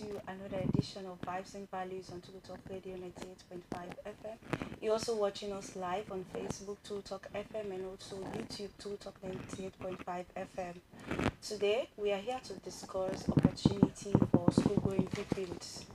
to another edition of Vibes and Values on True Talk Radio 98.5 FM. You're also watching us live on Facebook, True Talk FM, and also YouTube, True Talk 98.5 FM. Today, we are here to discuss opportunity for school-going pupils.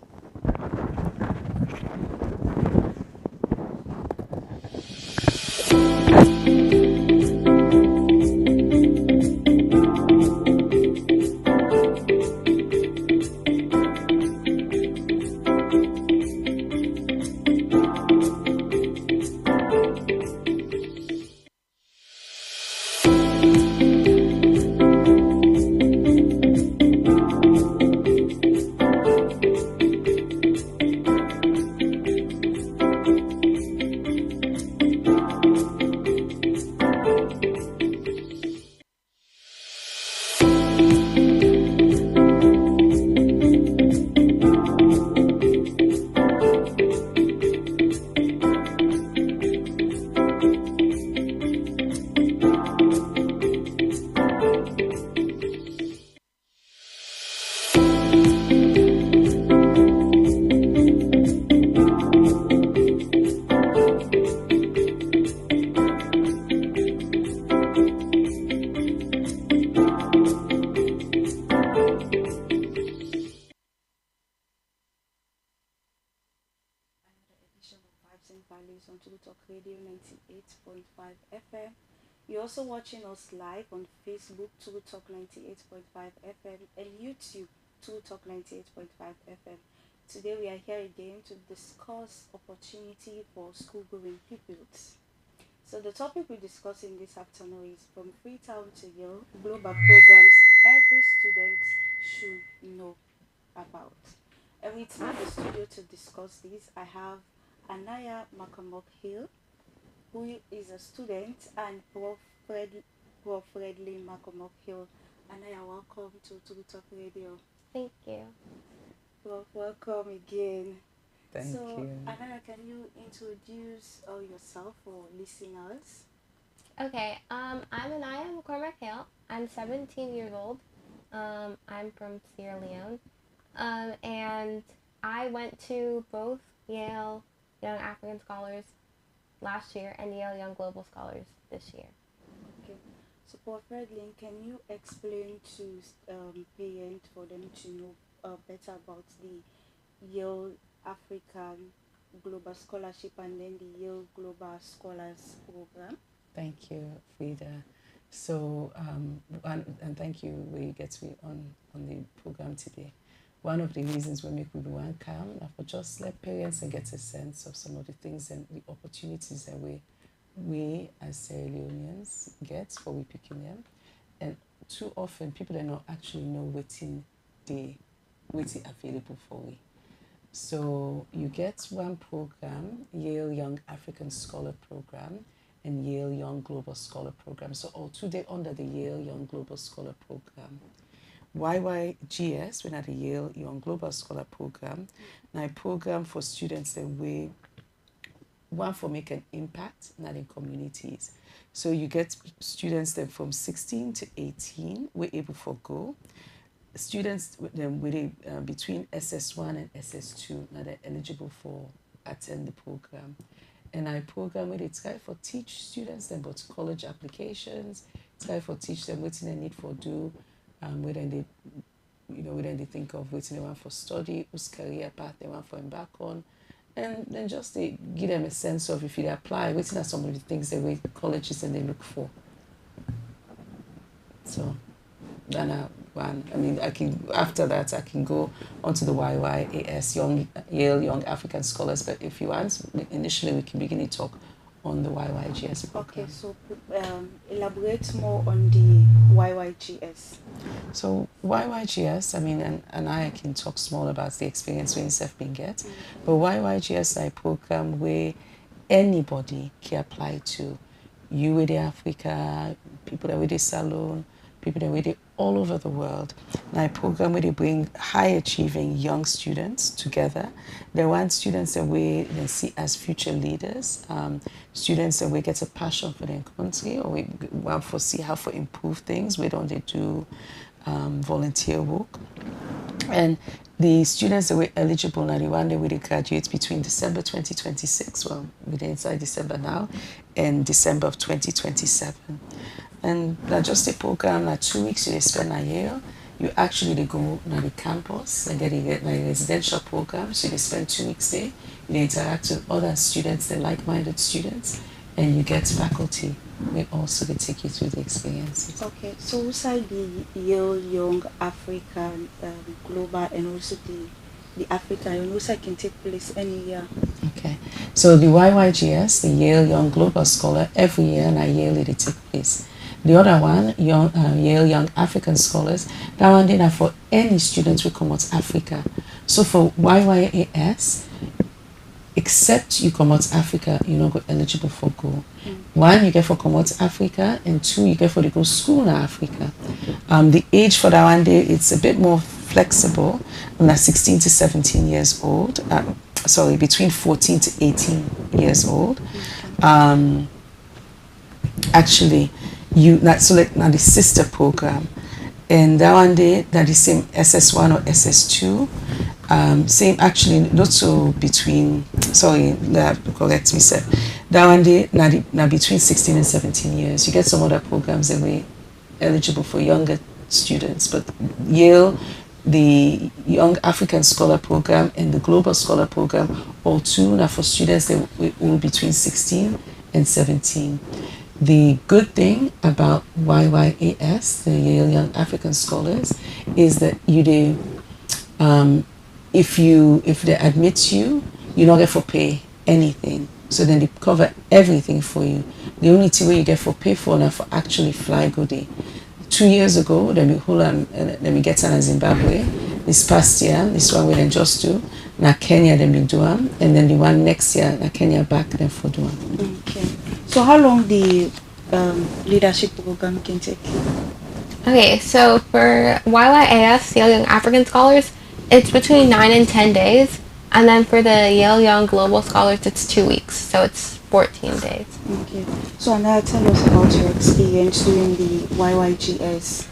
Values on True Talk Radio 98.5 FM. You're also watching us live on Facebook, True Talk 98.5 FM, and YouTube, True Talk 98.5 FM. Today we are here again to discuss opportunity for school-going pupils. So the topic we're discussing this afternoon is from Freetown to YALE, global programs every student should know about. And with me in the studio to discuss this, I have Anaya Hill, who is a student, and Prof. Fredley Hill. Anaya, welcome to True Talk Radio. Thank you. Prof, welcome again. Thank you. Anaya, can you introduce yourself for listeners? Okay, I'm Anaya Hill. I'm 17 years old. I'm from Sierra Leone. And I went to both Yale Young African Scholars last year and Yale Young Global Scholars this year. Okay. So, Prof. Redlin, can you explain to parents for them to know better about the Yale African Global Scholarship and then the Yale Global Scholars Program? Thank you, Frida. So, and thank you where you get me on the program today. One of the reasons we make people want to come and for just let parents and get a sense of some of the things and the opportunities that we as Sierra Leoneans get for we picking them. And too often people do not actually know what's available for we. So you get one program, Yale Young African Scholar Program and Yale Young Global Scholar Program. So all today under the Yale Young Global Scholar Program. YYGS, we're at the Yale Young Global Scholar Program. Now a program for students that we want to make an impact not in communities. So you get students that from 16 to 18 we're able to go. Students with between SS1 and SS2 now they're eligible for attend the program. And our program where they try for teach students them about college applications, try for teach them what they need for do. Whether they think of what they want for study, whose career path they want for embark on, and then just they give them a sense of if they apply, what are some of the things that colleges and they look for. So, then after that I can go onto the YYAS Yale Young African Scholars, but if you want, initially we can begin to talk on the YYGS program. Okay, so elaborate more on the YYGS. So YYGS, and I can talk small about the experience we have been get, but YYGS is a program where anybody can apply to. You with the Africa, people that with the Salon, people that with the all over the world. Now, a program where they bring high-achieving young students together. They want students that we see as future leaders, students that we get a passion for their country, or we want to see how to improve things. We don't they do volunteer work. And the students that were eligible now, the one that will graduate between December 2026, well, we're inside December now, and December of 2027. And that's just a program, like 2 weeks you spend a year. You actually they go to the campus and get a residential program, so they spend 2 weeks there. You interact with other students, the like-minded students, and you get faculty. We also they take you through the experiences. Okay, so inside the Yale Young African Global and also the African, and also can take place any year. Okay, so the YYGS, the Yale Young Global Scholar, every year in a year they take place. The other one, Yale Young African Scholars, that one then are for any students who come out Africa. So for YYAS, except you come out Africa, you're not eligible for go. One, you get for come out Africa, and two, you get for the go school in Africa. The age for that one day, it's a bit more flexible, like 16 to 17 years old. Sorry, between 14 to 18 years old. Actually, so like now the sister program, and that one day that the same SS1 or SS2. Same actually not so between, sorry, correct me sir. That one day now between 16 and 17 years. You get some other programs that were eligible for younger students, but Yale, the Young African Scholar Program and the Global Scholar Program, all two now for students that were between 16 and 17. The good thing about YYAS, the Yale Young African Scholars, is that if they admit you, you don't get for pay anything. So then they cover everything for you. The only thing where you get for pay for now for actually fly go there. 2 years ago, then we get on Zimbabwe. This past year, this one we then just do. Now Kenya then we do them, and then the one next year, now Kenya back then for do them. Okay. So how long the leadership program can take? Okay, so for YYAS, Yale Young African Scholars, it's between 9 and 10 days. And then for the Yale Young Global Scholars, it's 2 weeks. So it's 14 days. Okay. So now tell us about your experience doing the YYGS.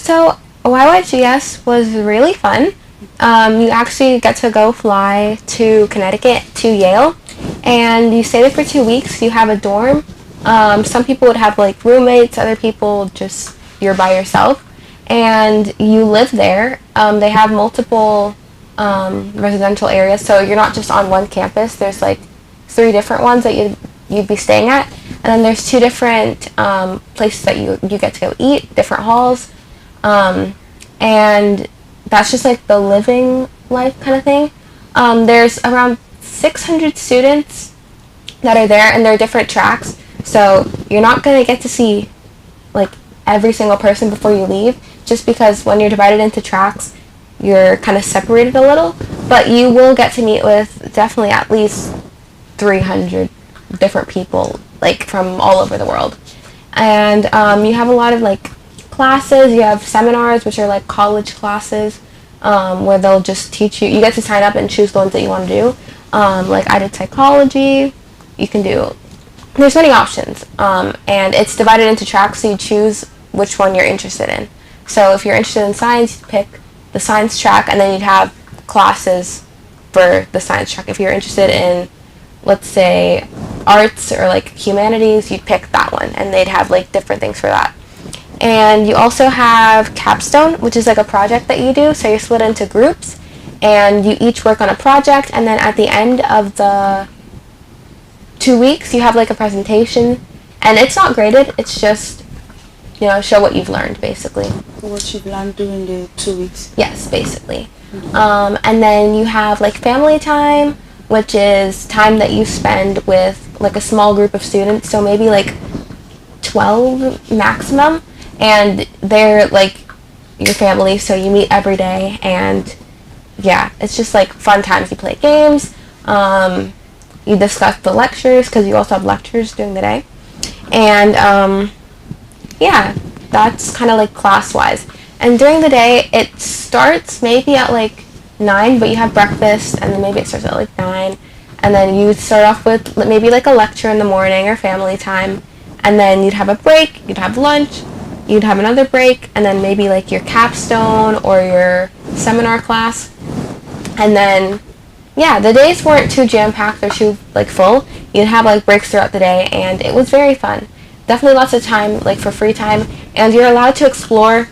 So YYGS was really fun. You actually get to go fly to Connecticut, to Yale. And you stay there for 2 weeks. You have a dorm. Some people would have like roommates. Other people just, you're by yourself. And you live there. They have multiple residential areas, so you're not just on one campus. There's like 3 different ones that you'd be staying at, and then there's 2 different places that you get to go eat, different halls, and that's just like the living life kind of thing. There's around 600 students that are there, and there are different tracks, so you're not going to get to see like every single person before you leave, just because when you're divided into tracks, you're kind of separated a little, but you will get to meet with definitely at least 300 different people, like from all over the world. And you have a lot of like classes. You have seminars, which are like college classes, where they'll just teach you. You get to sign up and choose the ones that you want to do. Like I did psychology. You can do, there's many options, and it's divided into tracks, so you choose which one you're interested in. So if you're interested in science, you pick the science track, and then you'd have classes for the science track. If you're interested in, let's say, arts or like humanities, you'd pick that one, and they'd have like different things for that. And you also have capstone, which is like a project that you do. So you're split into groups, and you each work on a project, and then at the end of the 2 weeks, you have like a presentation, and it's not graded. It's just, you know, show what you've learned, basically. What you've learned during the 2 weeks. Yes, basically. And then you have like family time, which is time that you spend with like a small group of students, so maybe like 12 maximum, and they're like your family, so you meet every day, and yeah, it's just like fun times. You play games, you discuss the lectures, because you also have lectures during the day, and yeah, that's kind of like class-wise. And during the day, it starts maybe at like 9, but you have breakfast, and then maybe it starts at like 9, and then you start off with maybe like a lecture in the morning or family time, and then you'd have a break, you'd have lunch, you'd have another break, and then maybe like your capstone or your seminar class. And then, yeah, the days weren't too jam-packed or too like full. You'd have like breaks throughout the day, and it was very fun. Definitely lots of time like for free time, and you're allowed to explore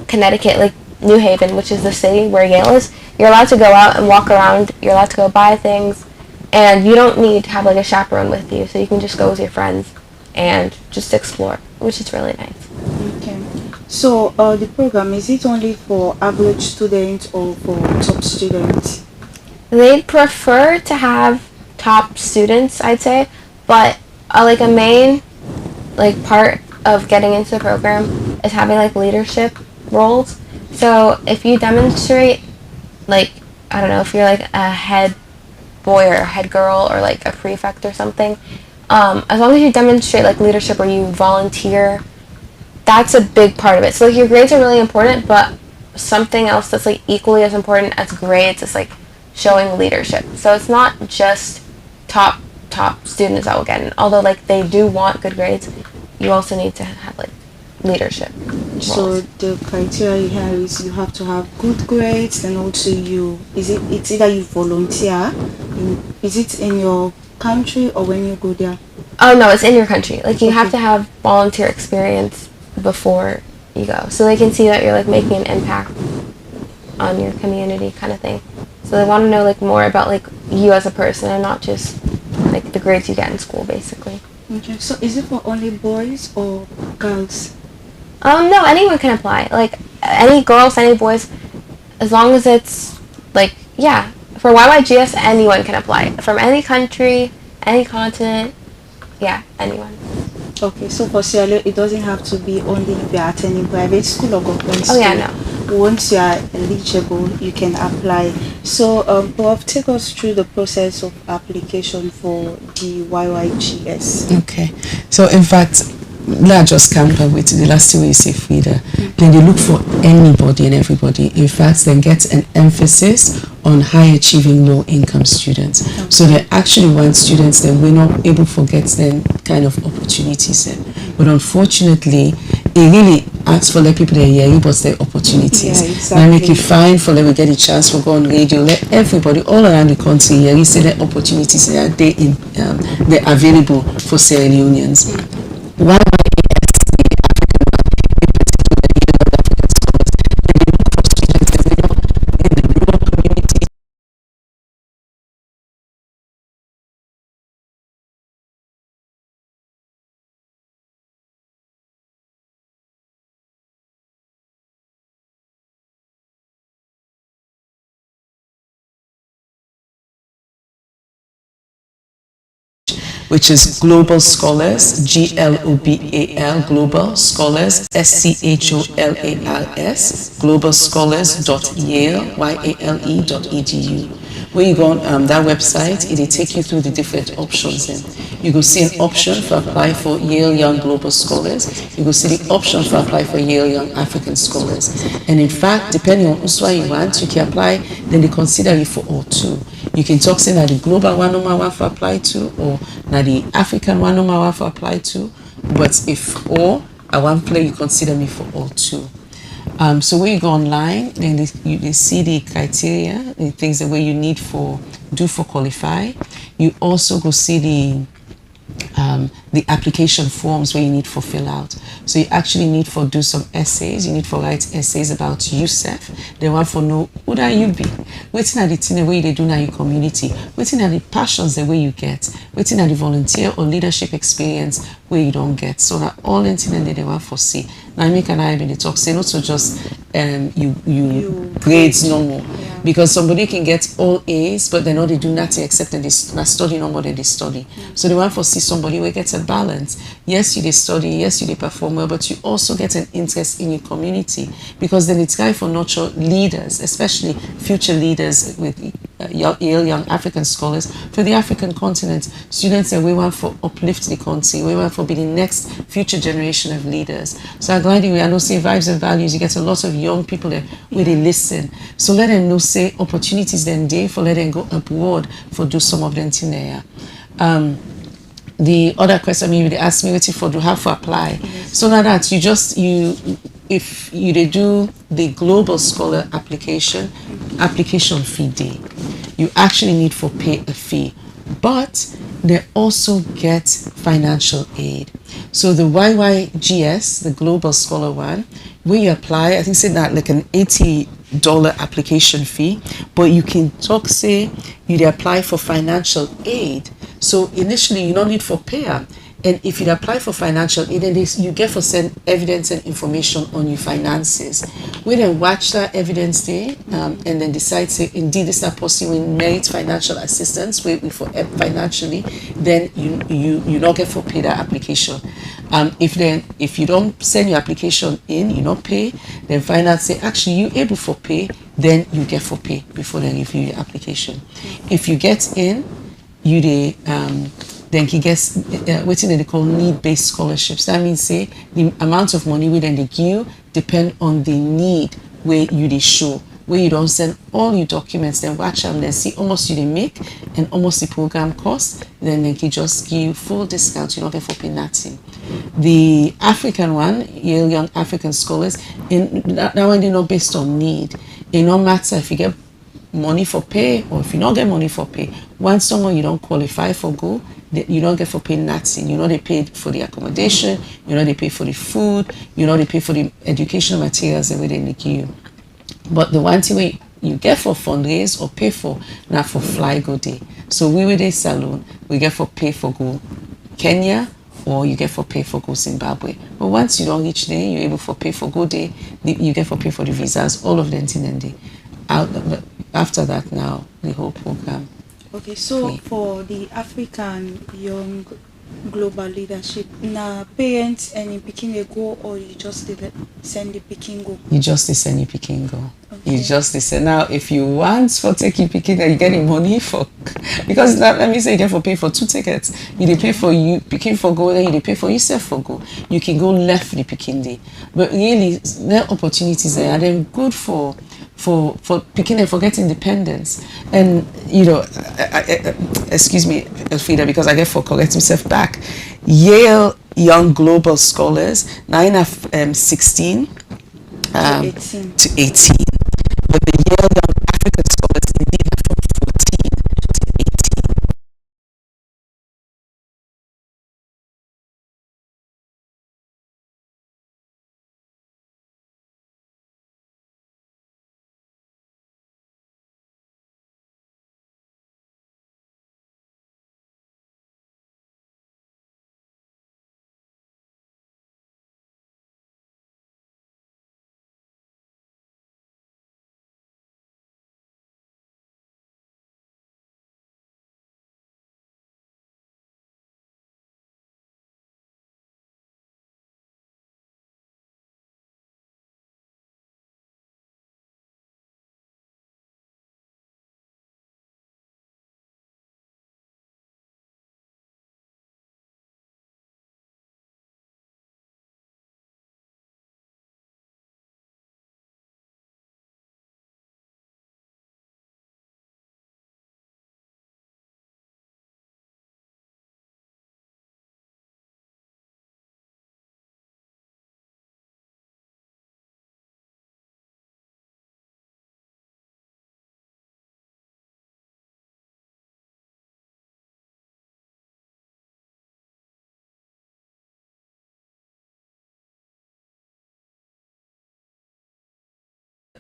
Connecticut, like New Haven, which is the city where Yale is. You're allowed to go out and walk around. You're allowed to go buy things, and you don't need to have like a chaperone with you, so you can just go with your friends and just explore, which is really nice. Okay. So, the program, is it only for average students or for top students? They'd prefer to have top students, I'd say, but like a main like part of getting into the program is having like leadership roles. So if you demonstrate, like, I don't know, if you're like a head boy or a head girl or like a prefect or something, as long as you demonstrate like leadership or you volunteer, that's a big part of it. So like your grades are really important, but something else that's like equally as important as grades is like showing leadership. So it's not just top students that will get in. Although like they do want good grades, you also need to have like leadership roles. So the criteria here is you have to have good grades, and also it's either you volunteer, is it in your country or when you go there? Oh no, it's in your country. Like you have to have volunteer experience before you go, so they can see that you're like making an impact on your community, kind of thing. So they want to know like more about like you as a person, and not just like the grades you get in school, basically. Okay. So is it for only boys or girls? No, anyone can apply. Like any girls, any boys, as long as it's like, yeah. For YYGS, anyone can apply. From any country, any continent, yeah, anyone. Okay, so for Sierra Leone, it doesn't have to be only if you're attending private school or government school. Oh yeah, no. Once you are eligible, you can apply. So, Prof, take us through the process of application for the YYGS. Okay. So, in fact, let's just camper with the last thing you say, Frida. Then they look for anybody and everybody. In fact, then get an emphasis on high achieving low income students. Okay. So they actually want students that we're not able to forget them kind of opportunities then. But unfortunately, it really asks for let people that hear but their opportunities. Yeah, exactly. And make it fine for them to get a chance to go on radio. Let everybody all around the country hear you say that opportunities that they're available for Sierra Leoneans. Why which is Global Scholars, GLOBAL, Global Scholars, SCHOLARS, globalscholars.yale.edu. When you go on that website, it will take you through the different options. Then you will see an option for apply for Yale Young Global Scholars. You will see the option for apply for Yale Young African Scholars. And in fact, depending on which one you want, you can apply, then they consider you for all two. You can talk say that the global one number one for apply to, or now the African one number one for apply to. But if all I want play, you consider me for all two. So when you go online, then they see the criteria, the things that way you need for qualify. You also go see the application forms where you need for fill out. So you actually need for do some essays. You need for write essays about yourself. They want for know who that you be. Waiting at the thing the way they do now your community. Waiting at the passions the way you get. Waiting at the volunteer or leadership experience where you don't get. So that all the things that they want for see. Now make an eye when they talk. Say not so just you grades normal. Yeah. Because somebody can get all A's, but they know they do nothing except that they study no more than they study. So they want to see somebody who gets a balance. Yes, you they study, yes, you they perform well, but you also get an interest in your community, because then it's time for nurture leaders, especially future leaders with Yale Young African Scholars for the African continent. Students that we want for uplift the country, we want for be the next future generation of leaders. So I'm glad I know say Vibz N'Values, you get a lot of young people there where they listen. So let them know say opportunities then day for let them go abroad for do some of them thing there. the other question maybe they ask me what for do have to apply. Yes. So now that you if you they do the global scholar application fee day, you actually need for pay a fee, but they also get financial aid. So the YYGS, the global scholar one, when you apply, I think say that like an $80 application fee, but you can talk say you apply for financial aid. So initially you don't need for payer. And if you apply for financial aid, then you get for send evidence and information on your finances. We then watch that evidence there and then decide, say, indeed, this is not possible, we merit financial assistance, we for financially, then you not get for pay that application. If you don't send your application in, you not pay, then finance say, actually, you able for pay, then you get for pay before they give you your application. If you get in, you then he gets what they call need-based scholarships. That means say the amount of money we then they give depend on the need where you they show, where you don't send all your documents, then watch them, then see almost you they make and almost the program cost, then he just give you full discount, you don't get for pay nothing. The African one, Yale Young African Scholars, in that one they not based on need. It no matter if you get money for pay or if you don't get money for pay. Once someone you don't qualify for go, you don't get for pay nothing. You know they pay for the accommodation, you know they pay for the food, you know they pay for the educational materials and everything they give you. But the one thing you get for fundraise or pay for now for fly go day. So we with a salon, we get for pay for go Kenya or you get for pay for go Zimbabwe. But once you don't reach there, you're able for pay for go day, you get for pay for the visas, all of them in the after that now the whole program. Okay, so for the African Young Global Leadership, na parents and in Peking they go or you just send the Peking go? You just send the Peking go. Okay. You just send. Now if you want for taking Peking, you get the money for because now, let me say you get for pay for 2 tickets. You they pay for you Peking for go, then you they pay for yourself for go. You can go left the Peking day. But really there are opportunities there and they're good for picking and for getting independence. And you know, excuse me, Elfrida, because I get for correct myself back. Yale Young Global Scholars, now in 16 to 18. But the Yale Young African Scholars indeed are from 14 to 18.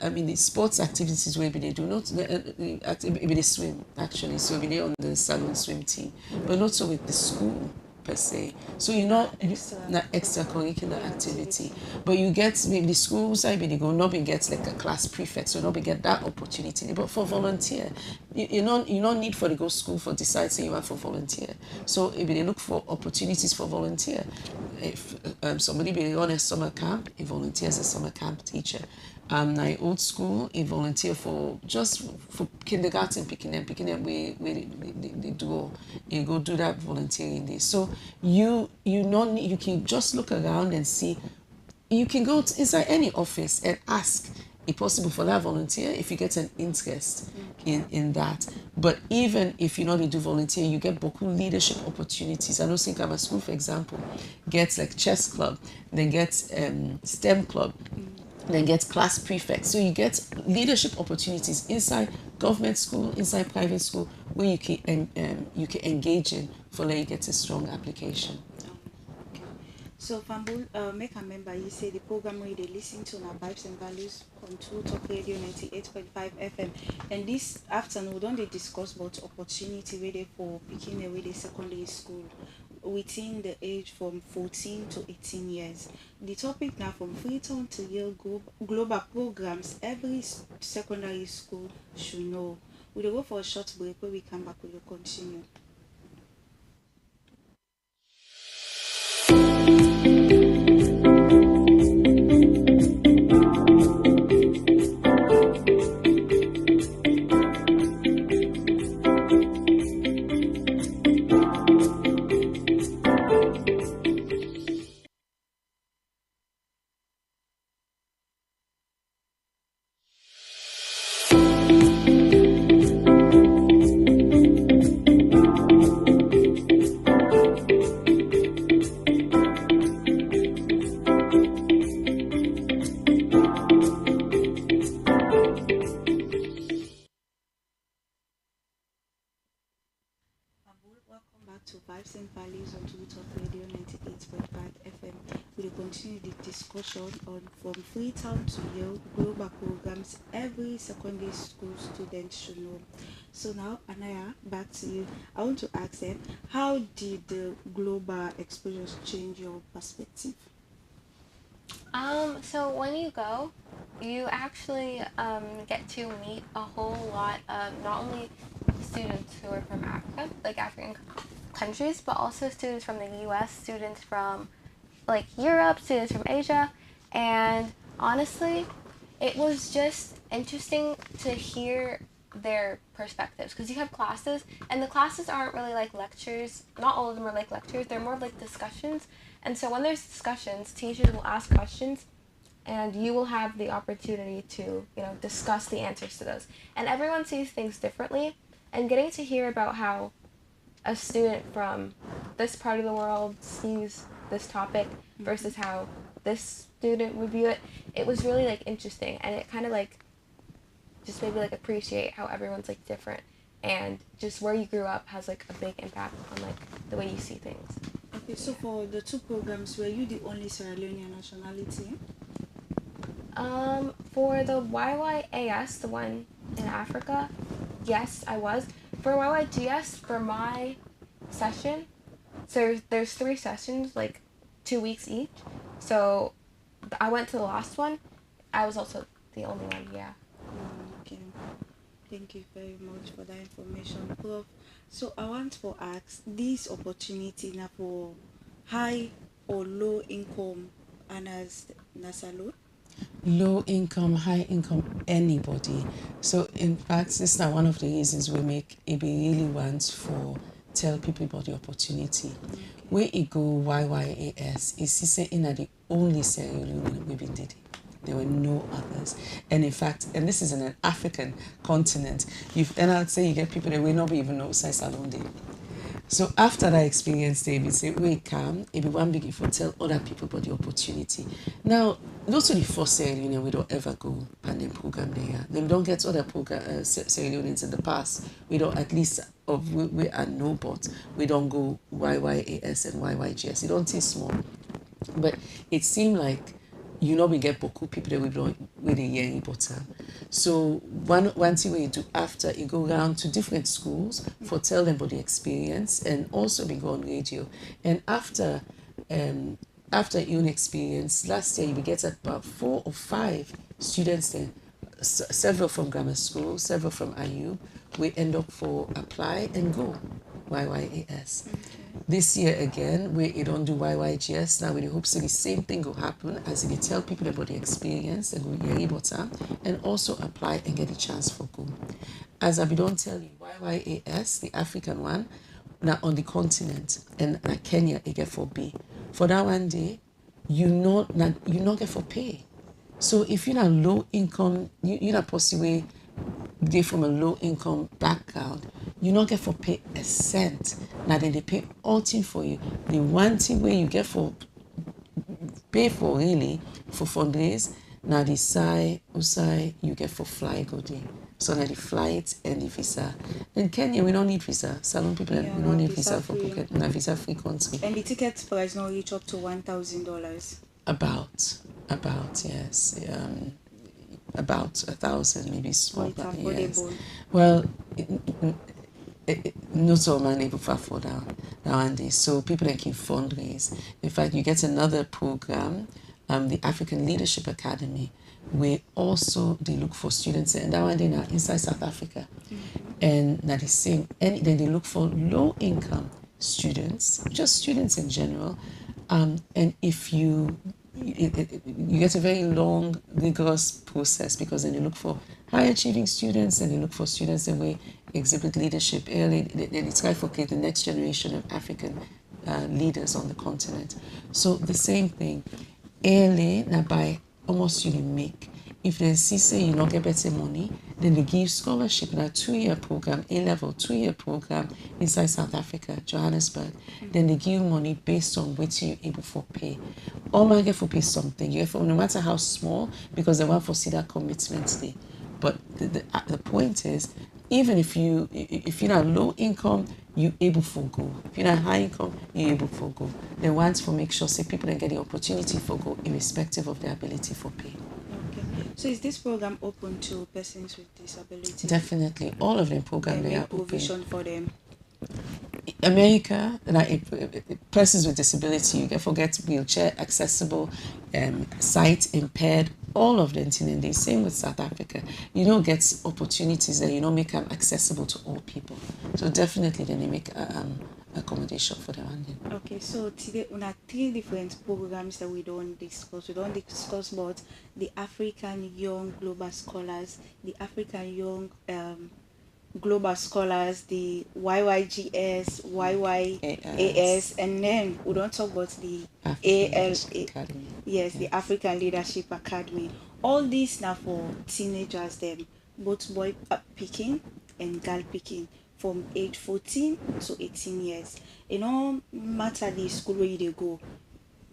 I mean, the sports activities where they do not, they swim actually, so they on the salon swim team, but not so with the school per se. So you're not extracurricular activity, but you get maybe the schools maybe they go not be get like a class prefect, so not be get that opportunity. But for volunteer, you don't need for the go school for decide say you want for volunteer. So if they look for opportunities for volunteer, if somebody be on a summer camp, a volunteer as a summer camp teacher. My old school, a volunteer for just for kindergarten, picking them where they do, you go do that volunteering day. So you can just look around and see. You can go inside any office and ask it's possible for that volunteer if you get an interest in that. But even if you know they do volunteer, you get beaucoup leadership opportunities. I know St. Carver School, for example, gets like chess club, then gets STEM club, then gets class prefect. So you get leadership opportunities inside government school, inside private school, where you can engage in for like you get a strong application. So Fambul, make a member, you say the program where they listen to now Vibz N'Values on True Talk Radio 98.5 FM. And this afternoon, don't they discuss about opportunity where they for picking away the secondary school within the age from 14 to 18 years. The topic now from FREETOWN to YALE global programs every secondary school should know. We'll go for a short break. When we come back, we'll continue. Welcome back to Vibz N'Values on True Talk Radio 98.5 FM. We will continue the discussion on from FREETOWN to YALE global programs every secondary school student should know. So now, Anaya, back to you. I want to ask them, how did the global exposures change your perspective? So when you go, you actually get to meet a whole lot of not only students who are from Africa, like African countries, but also students from the US, students from like Europe, students from Asia, and honestly, it was just interesting to hear their perspectives because you have classes and the classes aren't really like lectures. Not all of them are like lectures, they're more like discussions. And so when there's discussions, teachers will ask questions and you will have the opportunity to, discuss the answers to those. And everyone sees things differently, and getting to hear about how a student from this part of the world sees this topic versus how this student would view it, it was really like interesting, and it kind of like just made me like appreciate how everyone's like different, and just where you grew up has like a big impact on like the way you see things. Okay, so for the two programs, were you the only Sierra Leonean nationality? For the YYAS, the one in Africa, yes, I was. For YYGS, for my session, so there's 3 sessions, like 2 weeks each. So I went to the last one. I was also the only one, yeah. Okay. Thank you very much for that information, Prof. So I want to ask, this opportunity now for high or low income earners Nasalo? Low income, high income, anybody. So in fact, this is one of the reasons we make it really wants for tell people about the opportunity. Okay. Where it go YYAS is the only Sierra Leone we did it. There were no others. And in fact, and this is in an African continent, and I'd say you get people that will not even know Sai Salon Day. So after that experience, they say, wait, come, it be one big if you tell other people about the opportunity. Now, not only for Sierra Leone, we don't ever go pandemic program there. They don't get other program Sierra Leoneans in the past. We don't, at least we are no, but we don't go YYAS and YYGS. It don't take small. But it seemed like we get beaucoup people that we don't really hear about. So one thing we do after, you go around to different schools for tell them about the experience, and also we go on radio. And after your own experience, last year we get about 4 or 5 students there, several from grammar school, several from IU. We end up for apply and go YYAS. Okay. This year again, we don't do YYGS. Now we hope so the same thing will happen, as if you tell people about the experience and we hear about them, and also apply and get a chance for go. As I don't tell you, YYAS, the African one, now on the continent, and Kenya, it get for B. For that one day, you not get for pay. So if you're not low income, you're not possibly they from a low income background, you not get for pay a cent. Now then they pay all thing for you. The one thing where you get for pay for really for fundraise, now the side usai you get for fly go there. So now the flight and the visa. In Kenya we don't need visa. Salon people we don't need visa for free. pocket. Now visa free country. And the ticket price now reach up to $1,000. About yes. About 1,000 maybe small. It's affordable. Yes. Well, not all man able to afford that nowadays. So people that can fundraise. In fact, you get another program, the African Leadership Academy, where also they look for students, and that one they are inside South Africa, and that is same. And then they look for low income students, just students in general, and if you get a very long, rigorous process because then they look for high achieving students and they look for students that will exhibit leadership early. They try to create the next generation of African leaders on the continent. So the same thing, early, now by almost you make. If they see say you not get better money, then they give scholarship in a 2-year program, A-level 2-year program inside South Africa, Johannesburg. Then they give money based on what you're able to pay. All man get for pay something. You get for no matter how small, because they want to see that commitment there. But the point is, even if you're not low income, you able to go. If you're not high income, you able to go. They want to make sure say people don't get the opportunity for go, irrespective of their ability for pay. So is this program open to persons with disabilities? Definitely, all of them program they are provision open. for them. America, like persons with disability, you can forget wheelchair accessible, sight impaired, all of them. And the same with South Africa. You don't get opportunities that you don't make them accessible to all people. So definitely, then they make accommodation for them. Okay, so today we have 3 different programs that we don't discuss. We don't discuss about the African Young Global Scholars, the African Young Global Scholars, the YYGS, YYAS, and then we don't talk about the ALA. Yes, the African Leadership Academy. All these now for teenagers, them both boy picking and girl picking from age 14 to 18 years. It no matter the school where they go,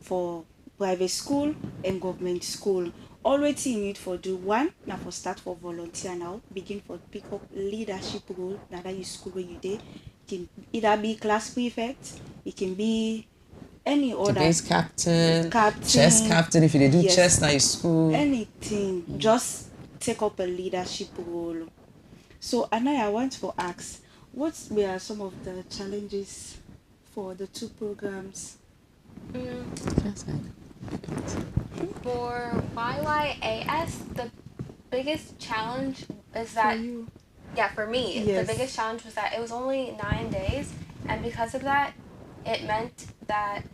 for private school and government school. All what you need for do one now for start for volunteer now, begin for pick up leadership role now that you school where you dey. It can either be class prefect, it can be any other debate captain, chess captain. If you do chess now in school, anything, just take up a leadership role. So Anaya, I want to ask, what were some of the challenges for the 2 programs? For YYAS, the biggest challenge is that for me, yes. The biggest challenge was that it was only 9 days, and because of that, it meant that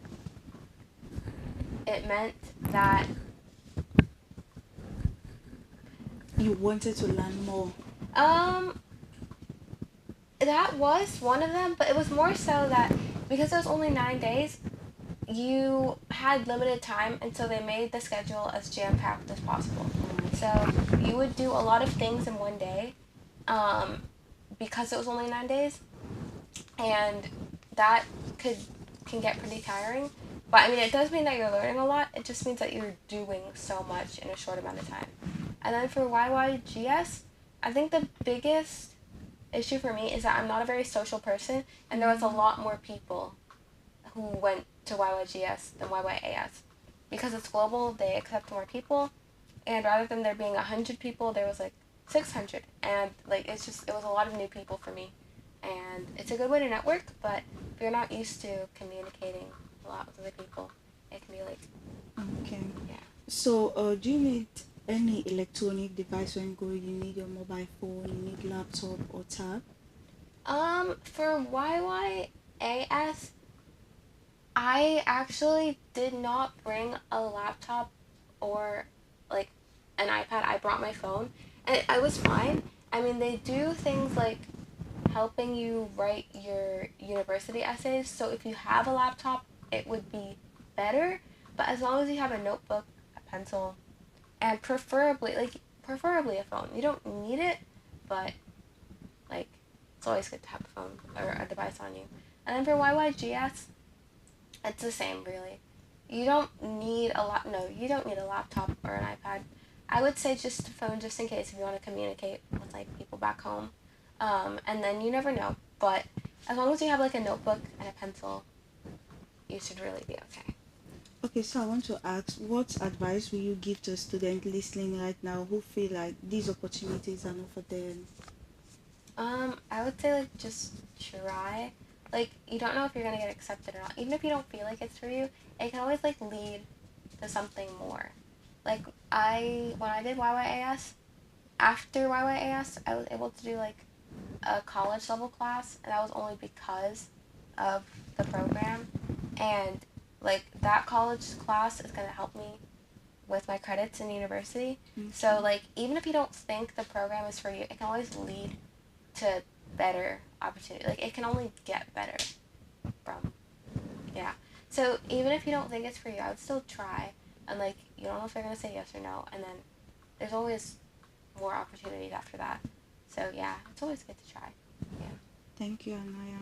you wanted to learn more. That was one of them, but it was more so that because it was only 9 days, you had limited time, and so they made the schedule as jam-packed as possible. So you would do a lot of things in one day, because it was only 9 days, and that can get pretty tiring. But I mean, it does mean that you're learning a lot. It just means that you're doing so much in a short amount of time. And then for YYGS, I think the biggest issue for me is that I'm not a very social person, and there was a lot more people who went to YYGS than YYAS. Because it's global, they accept more people, and rather than there being 100 people, there was like 600, and like it was a lot of new people for me. And it's a good way to network, but if you're not used to communicating a lot with other people, it can be like yeah. So do you need any electronic device when you go? You need your mobile phone, you need laptop or tab? For YYAS, I actually did not bring a laptop or like an iPad. I brought my phone, and I was fine. I mean, they do things like helping you write your university essays, so if you have a laptop, it would be better. But as long as you have a notebook, a pencil, and preferably a phone. You don't need it, but like it's always good to have a phone or a device on you. And then for YYGS, it's the same really. You don't need you don't need a laptop or an iPad. I would say just a phone just in case if you want to communicate with like people back home. And then you never know, but as long as you have like a notebook and a pencil, you should really be okay. Okay, so I want to ask, what advice will you give to a student listening right now who feel like these opportunities are not for them? I would say like just try. Like you don't know if you're gonna get accepted or not. Even if you don't feel like it's for you, it can always like lead to something more. Like when I did YYAS, after YYAS, I was able to do like a college level class, and that was only because of the program. And like that college class is gonna help me with my credits in university. Mm-hmm. So like even if you don't think the program is for you, it can always lead to better opportunity. Like it can only get better from so even if you don't think it's for you, I would still try. And like you don't know if they're gonna say yes or no, and then there's always more opportunities after that. So yeah, it's always good to try. Yeah. Thank you, Anaya.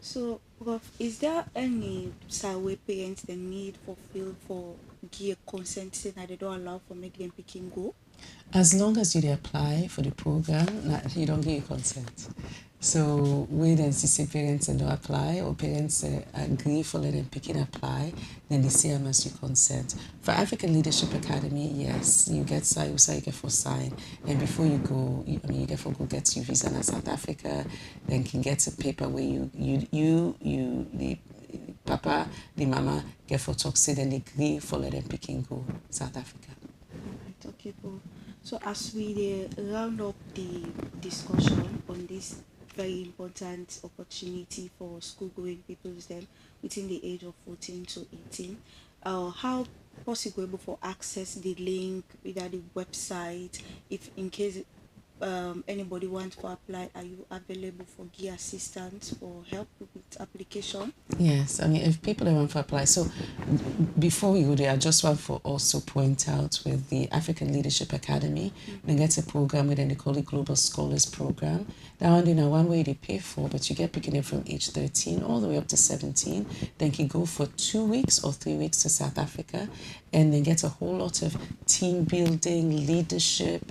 So, Prof, is there any way parents they need for give consent saying that they don't allow for make them picking go? As long as you dey apply for the program, you don't give consent. So when they see parents and don't apply, or parents agree for letting picking apply, then they say I must you consent. For African Leadership Academy, yes, you get you get for sign, and before you go, you get for go get your visa in South Africa, then can get a paper where you the papa, the mama get for talk, say then they agree for letting picking go South Africa. Alright, okay, cool. So as we round up the discussion on this very important opportunity for school-going people them within the age of 14 to 18, how possible for access the link, either the website, if in case anybody wants to apply, are you available for gear assistance or help with application? Yes, I mean, if people want to apply, so before we go there, I just want to also point out with the African Leadership Academy, they get a program within they call it Global Scholars Program. That one, one way they pay for, but you get picking it from age 13 all the way up to 17. Then you go for 2 weeks or 3 weeks to South Africa, and then get a whole lot of team building, leadership,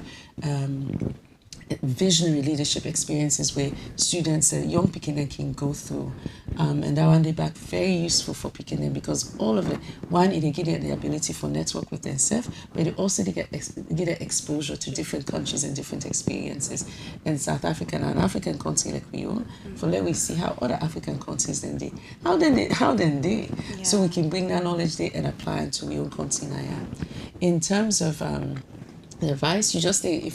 visionary leadership experiences where students, young people can go through, and that one they back very useful for picking them, because all of it, one, it give them the ability for network with themselves, but it also they get exposure to different countries and different experiences. In South Africa, and an African country like we own, for let we see how other African countries then they, how then they, Yeah. so we can bring that knowledge there and apply it to your own country now. In terms of the advice, you just say,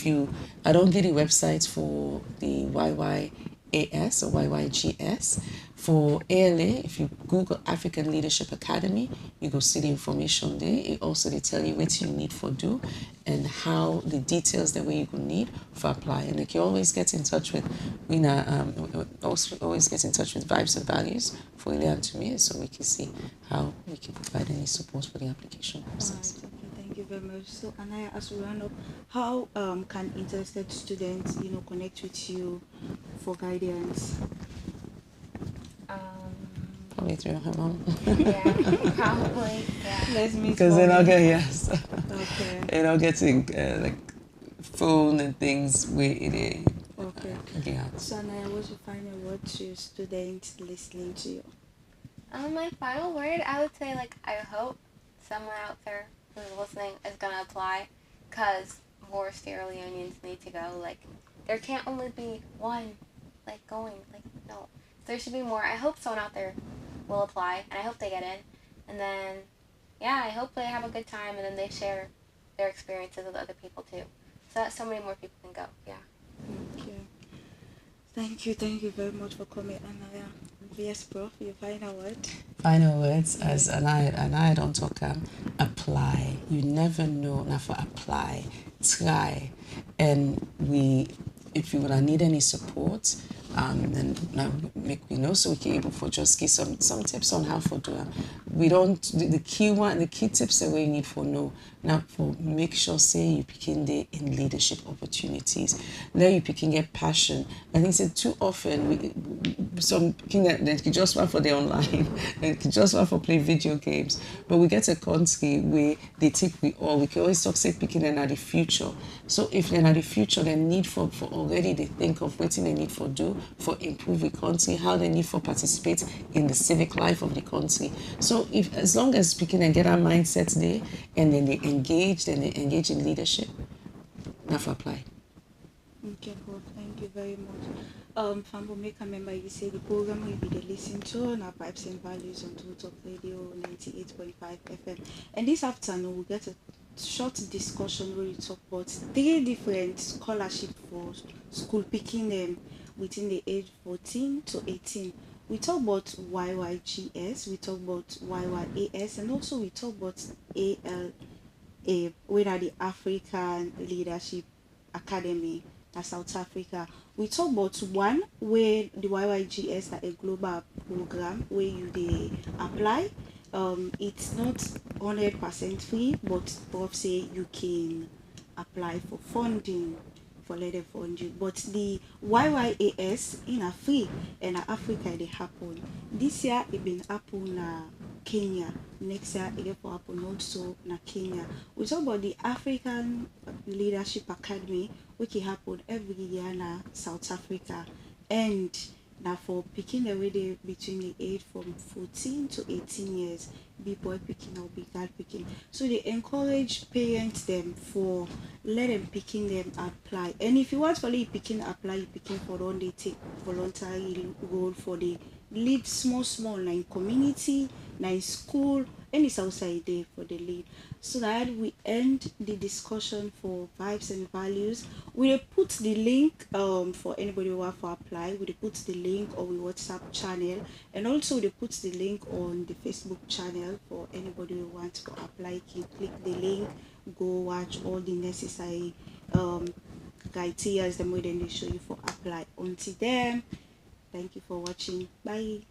I don't get a website for the YYAS or YYGS. For ALA, if you Google African Leadership Academy, you go see the information there. It also they tell you what you need for do and how the details that way you could need for apply. And like you always get in touch with, also always get in touch with Vibz N'Values for Ilya and to me, so we can see how we can provide any support for the application process. Alright, okay, thank you very much. So, Anaya, as we round up, how can interested students, connect with you for guidance? Probably through her mom. Yeah, probably. Yeah. Let's meet. Because then I'll get yes. Okay. And I'll get to like phone and things where it is. Okay. Yeah. So, Anaya, what's your final word to students listening to you? My final word, I would say, like, I hope someone out there who's listening is gonna apply, because more Sierra Leoneans need to go. Like, there can't only be one, like, going. Like, no. There should be more. I hope someone out there will apply, and I hope they get in. And then, yeah, I hope they have a good time, and then they share their experiences with other people, too. So that so many more people can go, yeah. Thank you very much for coming, Anaya. Yes, Prof, your final word? Final words, as and I don't talk, apply. You never know, now for apply, try. And if you would need any support, then now make we know so we can able for just give some tips on how to do it. we don't the key tips that we need for no now for make sure say you picking the in leadership opportunities. Now you picking get passion. I think so too often some picking that they just want for the online, they just want for play video games. But we get a country where they think we can always talk say picking them at the future. So if they're at the future, they need for already they think of what they need for do for improve the country, how they need for participate in the civic life of the country. So if as long as speaking and get our mindset there and then they engage in leadership, enough apply. Okay, cool. Thank you very much. Fambo, make a member, you say the program will be the listen to on our Vibz N'Values on True Talk Radio 98.5 FM. And this afternoon, we'll get a short discussion where we talk about 3 different scholarships for school picking them within the age 14 to 18. We talk about YYGS, we talk about YYAS, and also we talk about ALA, where are the African Leadership Academy, that's South Africa. We talk about one where the YYGS are a global program where you they apply. It's not 100% free, but prof say you can apply for funding for later funding. But the YYAS in a free and Africa they happen. This year it been happen Kenya. Next year it will happen also na Kenya. We talk about the African Leadership Academy, which happen every year na South Africa, and now for picking the way they between the age from 14 to 18 years, be boy picking or be girl picking. So they encourage parents them for let them picking them apply. And if you want for the picking apply, you picking for one they take voluntary role for the lead small in community, in school, and it's outside there for the lead. So that we end the discussion for Vibz N'Values. We put the link for anybody who want to apply. We put the link on the WhatsApp channel, and also they put the link on the Facebook channel for anybody who wants to apply. You click the link, go watch all the necessary criteria, the way then they show you for apply. Until then, thank you for watching. Bye.